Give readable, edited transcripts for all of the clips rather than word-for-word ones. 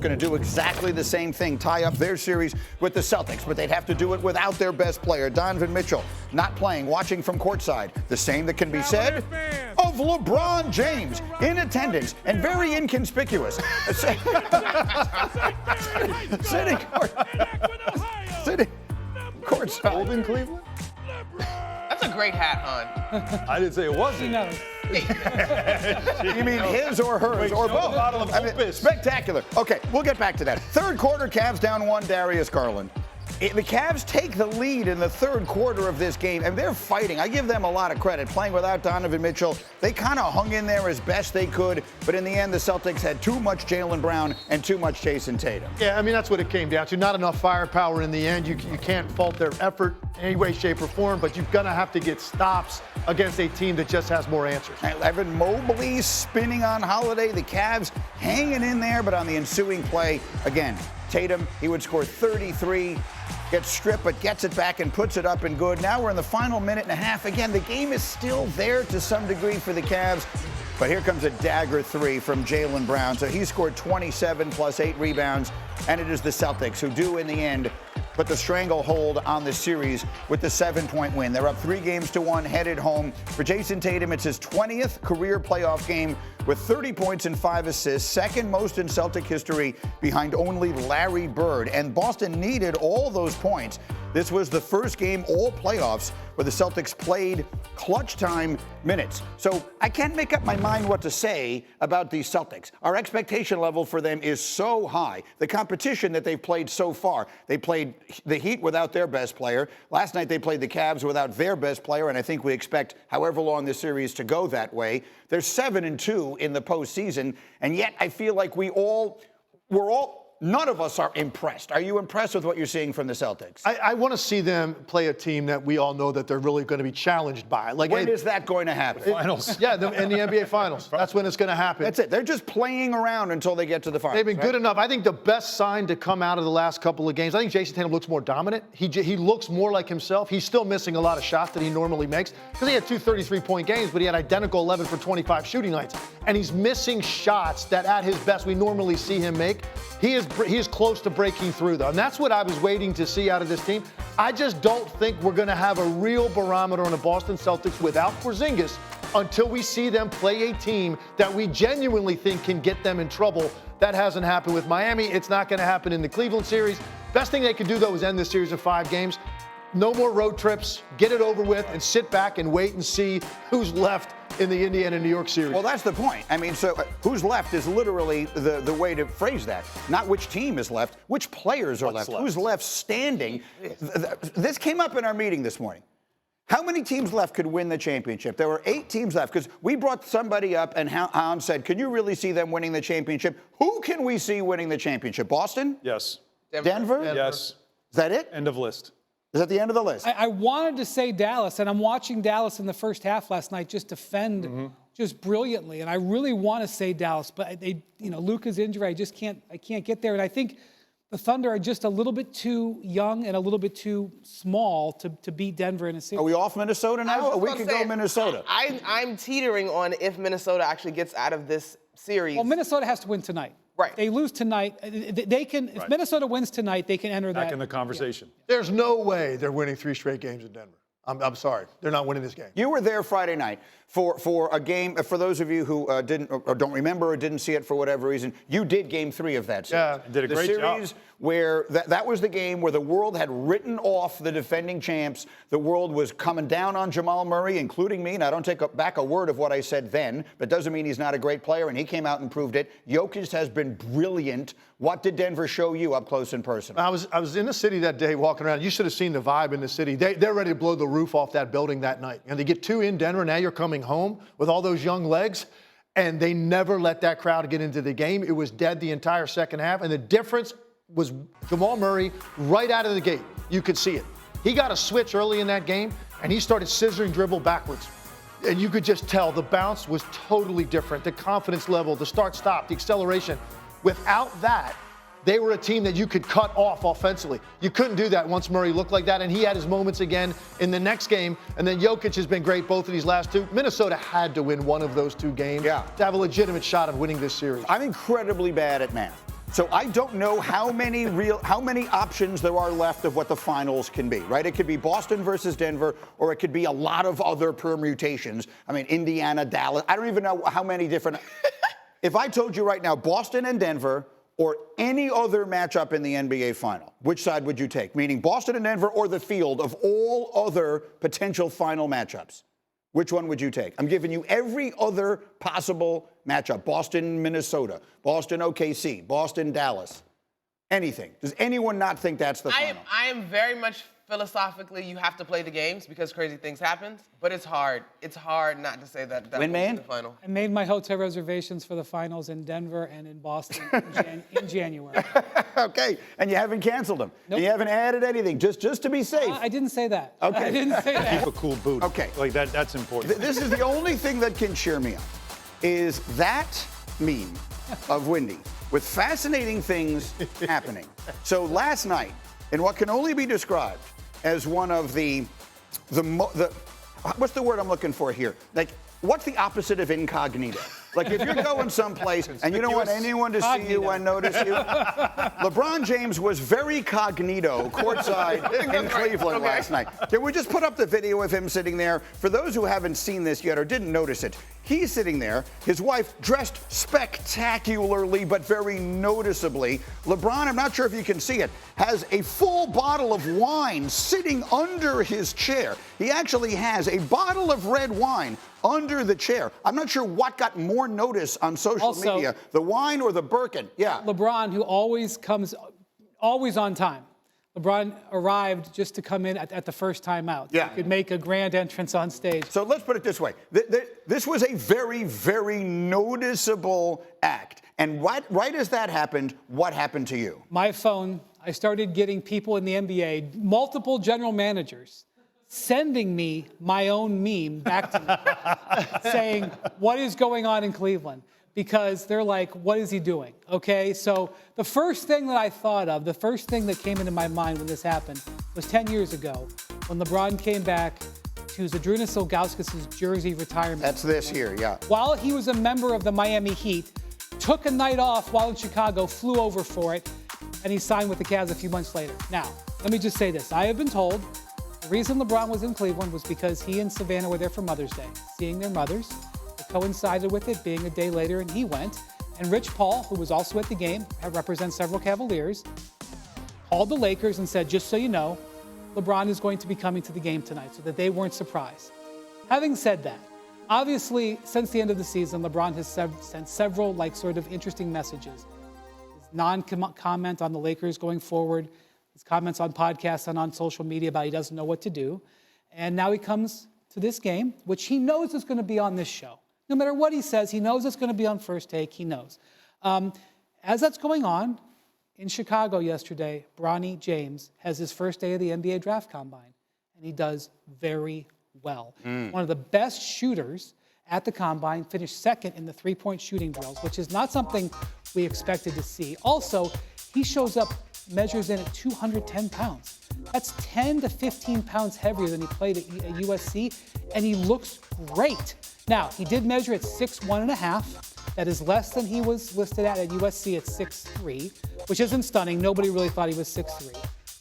Going to do exactly the same thing, tie up their series with the Celtics, but they'd have to do it without their best player, Donovan Mitchell, not playing, watching from courtside. The same that can be said of LeBron James, in attendance and very inconspicuous. Sitting courtside. Old in Cleveland? That's a great hat, hon. I didn't say it wasn't. No. You mean his or hers or both? I mean, spectacular. Okay, we'll get back to that. Third quarter, Cavs down 1, Darius Garland. The Cavs take the lead in the third quarter of this game, and they're fighting. I give them a lot of credit. Playing without Donovan Mitchell, they kind of hung in there as best they could, but in the end, the Celtics had too much Jaylen Brown and too much Jayson Tatum. Yeah, I mean, that's what it came down to. Not enough firepower in the end. You can't fault their effort in any way, shape, or form, but you're going to have to get stops against a team that just has more answers. Evan Mobley spinning on Holiday. The Cavs hanging in there, but on the ensuing play, again, Tatum, he would score 33, gets stripped, but gets it back and puts it up and good. Now we're in the final minute and a half. Again, the game is still there to some degree for the Cavs, but here comes a dagger 3 from Jaylen Brown. So he scored 27 plus 8 rebounds, and it is the Celtics who do, in the end, put the stranglehold on the series with the 7-point win. They're up 3-1, headed home. For Jayson Tatum, it's his 20th career playoff game with 30 points and 5 assists, second most in Celtic history behind only Larry Bird. And Boston needed all those points. This was the first game all playoffs where the Celtics played clutch time minutes. So I can't make up my mind what to say about these Celtics. Our expectation level for them is so high. The competition that they've played so far, they played the Heat without their best player. Last night they played the Cavs without their best player, and I think we expect however long this series to go that way. They're 7-2 in the postseason, and yet I feel like none of us are impressed. Are you impressed with what you're seeing from the Celtics? I want to see them play a team that we all know that they're really going to be challenged by. Like, when is that going to happen? Finals. Yeah, in the NBA Finals. That's when it's going to happen. That's it. They're just playing around until they get to the finals. They've been good enough. I think the best sign to come out of the last couple of games, I think Jayson Tatum looks more dominant. He looks more like himself. He's still missing a lot of shots that he normally makes because he had 2 33-point games, but he had identical 11 for 25 shooting nights. And he's missing shots that at his best we normally see him make. He is close to breaking through, though. And that's what I was waiting to see out of this team. I just don't think we're going to have a real barometer on the Boston Celtics without Porzingis until we see them play a team that we genuinely think can get them in trouble. That hasn't happened with Miami. It's not going to happen in the Cleveland series. Best thing they could do, though, is end this series in 5 games. No more road trips. Get it over with and sit back and wait and see who's left in the Indiana-New York series. Well, that's the point. I mean, so who's left is literally the way to phrase that. Not which team is left, which players are left. Who's left standing. This came up in our meeting this morning. How many teams left could win the championship? There were 8 teams left because we brought somebody up and Hahn said, can you really see them winning the championship? Who can we see winning the championship? Boston? Yes. Denver? Yes. Is that it? End of list. Is that the end of the list? I wanted to say Dallas, and I'm watching Dallas in the first half last night just defend just brilliantly, and I really want to say Dallas, but Luka's injury, I can't get there, and I think the Thunder are just a little bit too young and a little bit too small to beat Denver in a series. Are we off Minnesota now? We could go Minnesota. I'm teetering on if Minnesota actually gets out of this series. Well, Minnesota has to win tonight. Right. They lose tonight. They can. If Minnesota wins tonight, they can enter back in the conversation. Yeah. There's no way they're winning 3 straight games in Denver. I'm sorry. They're not winning this game. You were there Friday night for a game. For those of you who didn't or don't remember or didn't see it for whatever reason, you did Game 3 of that series. Yeah, did a great job. The series where that was the game where the world had written off the defending champs. The world was coming down on Jamal Murray, including me. And I don't take back a word of what I said then, but doesn't mean he's not a great player. And he came out and proved it. Jokic has been brilliant. What did Denver show you up close and personal? I was in the city that day walking around. You should have seen the vibe in the city. They're ready to blow the roof off that building that night. And they get 2 in Denver. Now you're coming home with all those young legs. And they never let that crowd get into the game. It was dead the entire second half. And the difference was Jamal Murray right out of the gate. You could see it. He got a switch early in that game, and he started scissoring dribble backwards. And you could just tell the bounce was totally different. The confidence level, the start-stop, the acceleration. Without that, they were a team that you could cut off offensively. You couldn't do that once Murray looked like that, and he had his moments again in the next game. And then Jokic has been great both of these last 2. Minnesota had to win one of those 2 games to have a legitimate shot of winning this series. I'm incredibly bad at math. So I don't know how many options there are left of what the finals can be, right? It could be Boston versus Denver, or it could be a lot of other permutations. I mean, Indiana, Dallas. I don't even know how many different. If I told you right now, Boston and Denver, or any other matchup in the NBA final, which side would you take? Meaning Boston and Denver or the field of all other potential final matchups. Which one would you take? I'm giving you every other possible matchup. Boston, Minnesota, Boston, OKC, Boston, Dallas. Anything. Does anyone not think that's the final? I am very much philosophically, you have to play the games because crazy things happen, but it's hard. It's hard not to say that will be the final. I made my hotel reservations for the finals in Denver and in Boston in January. Okay, and you haven't canceled them. Nope. And you haven't added anything, just to be safe. I didn't say that. Okay. I didn't say that. Keep a cool boot. Okay. Like that's important. This is the only thing that can cheer me up, is that meme of Windy with fascinating things happening. So last night, in what can only be described as one of the what's the word I'm looking for here? Like, what's the opposite of incognito? Like, if you're going someplace and you don't want anyone to see you and notice you. LeBron James was very cognito courtside in Cleveland last night. Can we just put up the video of him sitting there? For those who haven't seen this yet or didn't notice it, he's sitting there, his wife dressed spectacularly but very noticeably. LeBron, I'm not sure if you can see it, has a full bottle of wine sitting under his chair. He actually has a bottle of red wine under the chair. I'm not sure what got more notice on social media, the wine or the Birkin. Yeah. LeBron, who always on time. LeBron arrived just to come in at the first time out. Yeah. He could make a grand entrance on stage. So let's put it this way. This was a very, very noticeable act. And right as that happened, what happened to you? My phone, I started getting people in the NBA, multiple general managers, sending me my own meme back to me saying, what is going on in Cleveland? Because they're like, what is he doing? Okay, so the first thing that I thought of, the first thing that came into my mind when this happened was 10 years ago when LeBron came back to Zydrunas Ilgauskas' jersey retirement. That's this here, yeah. While he was a member of the Miami Heat, took a night off while in Chicago, flew over for it, and he signed with the Cavs a few months later. Now, let me just say this. I have been told the reason LeBron was in Cleveland was because he and Savannah were there for Mother's Day, seeing their mothers. It coincided with it being a day later, and he went. And Rich Paul, who was also at the game, represents several Cavaliers, called the Lakers and said, just so you know, LeBron is going to be coming to the game tonight, so that they weren't surprised. Having said that, obviously, since the end of the season, LeBron has sent several, sort of interesting messages. His non-comment on the Lakers going forward, his comments on podcasts and on social media about he doesn't know what to do. And now he comes to this game, which he knows is going to be on this show. No matter what he says, he knows it's going to be on First Take. He knows. As that's going on, in Chicago yesterday, Bronny James has his first day of the NBA Draft Combine, and he does very well. One of the best shooters at the Combine, finished second in the three-point shooting drills, which is not something we expected to see. Also, he shows up, measures in at 210 pounds. That's 10 to 15 pounds heavier than he played at USC, and he looks great. Now, he did measure at 6'1.5". That is less than he was listed at USC at 6'3", which isn't stunning. Nobody really thought he was 6'3".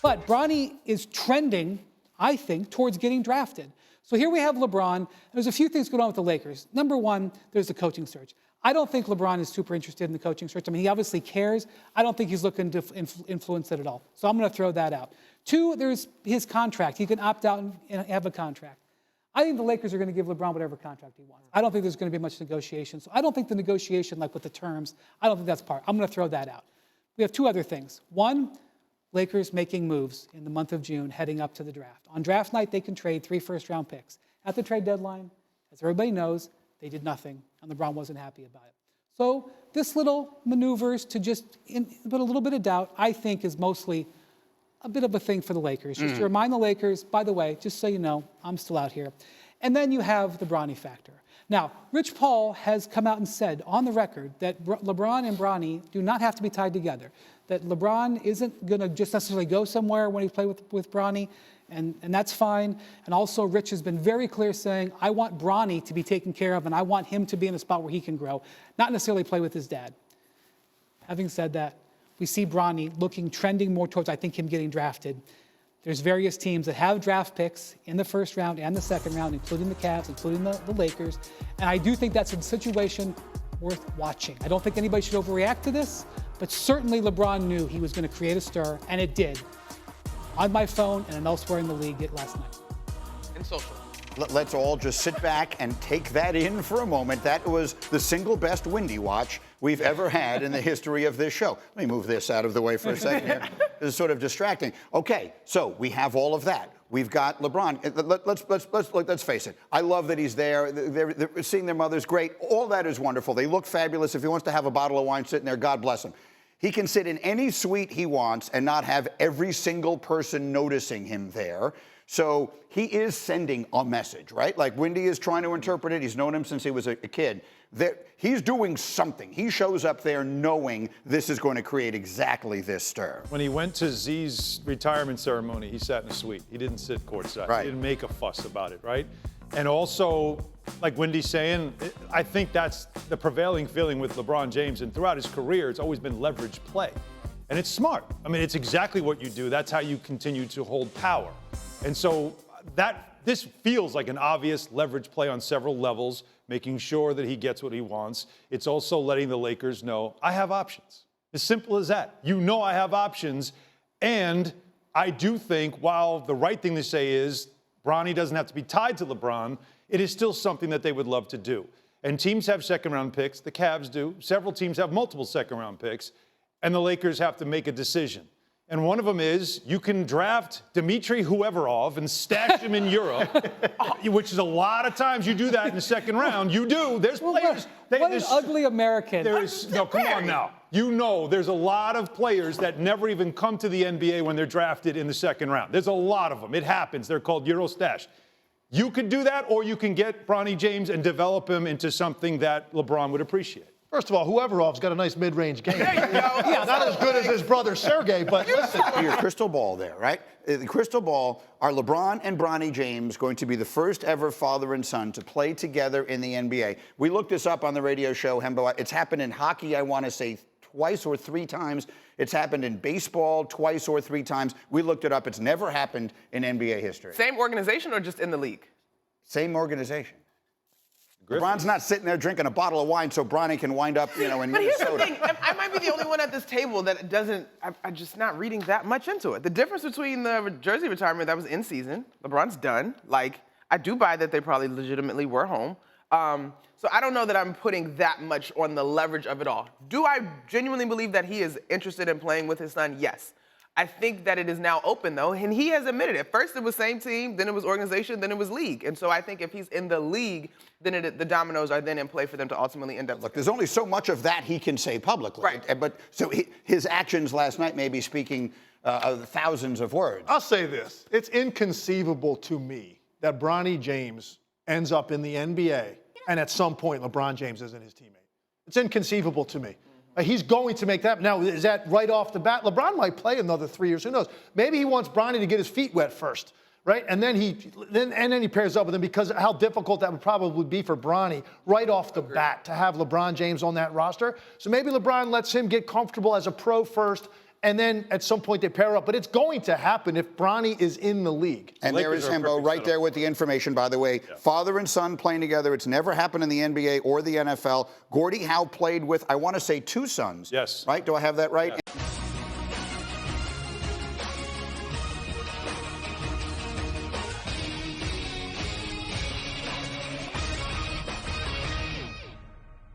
But Bronny is trending, I think, towards getting drafted. So here we have LeBron. There's a few things going on with the Lakers. Number one, there's the coaching search. I don't think LeBron is super interested in the coaching search. I mean, he obviously cares. I don't think he's looking to influence it at all. So I'm going to throw that out. Two, there's his contract. He can opt out and have a contract. I think the Lakers are going to give LeBron whatever contract he wants. I don't think there's going to be much negotiation. So I don't think the negotiation, with the terms, I don't think that's part. I'm going to throw that out. We have two other things. One, Lakers making moves in the month of June heading up to the draft. On draft night, they can trade 3 first-round picks. At the trade deadline, as everybody knows, they did nothing, and LeBron wasn't happy about it. So this little maneuvers to just put a little bit of doubt, I think, is mostly a bit of a thing for the Lakers. Just to remind the Lakers, by the way, just so you know, I'm still out here. And then you have the Bronny factor. Now, Rich Paul has come out and said on the record that LeBron and Bronny do not have to be tied together, that LeBron isn't going to just necessarily go somewhere when he plays with Bronny, and that's fine. And also, Rich has been very clear saying, I want Bronny to be taken care of, and I want him to be in a spot where he can grow, not necessarily play with his dad. Having said that, we see Bronny trending more towards, I think, him getting drafted. There's various teams that have draft picks in the first round and the second round, including the Cavs, including the Lakers. And I do think that's a situation worth watching. I don't think anybody should overreact to this, but certainly LeBron knew he was going to create a stir, and it did. On my phone and elsewhere in the league last night. And social. Let's all just sit back and take that in for a moment. That was the single best Windy watch we've ever had in the history of this show. Let me move this out of the way for a second here. This is sort of distracting. Okay, so we have all of that. We've got LeBron. Let's face it. I love that he's there. They're seeing their mother's great. All that is wonderful. They look fabulous. If he wants to have a bottle of wine sitting there, God bless him. He can sit in any suite he wants and not have every single person noticing him there. So he is sending a message, right? Like Windy is trying to interpret it. He's known him since he was a kid. He's doing something. He shows up there knowing this is going to create exactly this stir. When he went to Z's retirement ceremony, he sat in a suite. He didn't sit courtside. Right. He didn't make a fuss about it, right? And also, like Windy's saying, I think that's the prevailing feeling with LeBron James. And throughout his career, it's always been leverage play. And it's smart. I mean, it's exactly what you do. That's how you continue to hold power. And so this feels like an obvious leverage play on several levels, making sure that he gets what he wants. It's also letting the Lakers know, I have options. As simple as that. You know I have options. And I do think, while the right thing to say is Bronny doesn't have to be tied to LeBron, it is still something that they would love to do. And teams have second-round picks. The Cavs do. Several teams have multiple second-round picks. And the Lakers have to make a decision. And one of them is you can draft Dmitry Whoeverov and stash him in Europe, which is a lot of times you do that in the second round. You do. There's players. What an ugly American. No, come on now. You know there's a lot of players that never even come to the NBA when they're drafted in the second round. There's a lot of them. It happens. They're called Eurostash. You could do that, or you can get Bronny James and develop him into something that LeBron would appreciate. First of all, Whoeverov's got a nice mid-range game. There you go. Yeah, not as good as his brother Sergey, but listen. Your crystal ball there, right? The crystal ball, are LeBron and Bronny James going to be the first ever father and son to play together in the NBA? We looked this up on the radio show, Hembo. It's happened in hockey, I want to say, twice or three times. It's happened in baseball twice or three times. We looked it up. It's never happened in NBA history. Same organization or just in the league? Same organization. LeBron's not sitting there drinking a bottle of wine so Bronny can wind up, in But here's Minnesota. the thing. I might be the only one at this table that doesn't, I'm just not reading that much into it. The difference between the jersey retirement that was in season, LeBron's done. Like, I do buy that they probably legitimately were home. So I don't know that I'm putting that much on the leverage of it all. Do I genuinely believe that he is interested in playing with his son? Yes. I think that it is now open, though, and he has admitted it. First it was same team, then it was organization, then it was league. And so I think if he's in the league, then the dominoes are then in play for them to ultimately end up. Look, there's only so much of that he can say publicly. Right. But so his actions last night may be speaking of thousands of words. I'll say this. It's inconceivable to me that Bronny James ends up in the NBA and at some point LeBron James isn't his teammate. It's inconceivable to me. He's going to make that. Now, is that right off the bat? LeBron might play another 3 years. Who knows? Maybe he wants Bronny to get his feet wet first, right? And then he pairs up with him because of how difficult that would probably be for Bronny right off the bat to have LeBron James on that roster. So maybe LeBron lets him get comfortable as a pro first, and then at some point they pair up. But it's going to happen if Bronny is in the league. And there is Hembo right there with the information, by the way. Yeah. Father and son playing together. It's never happened in the NBA or the NFL. Gordie Howe played with, I want to say, two sons. Yes. Right? Do I have that right? Yes.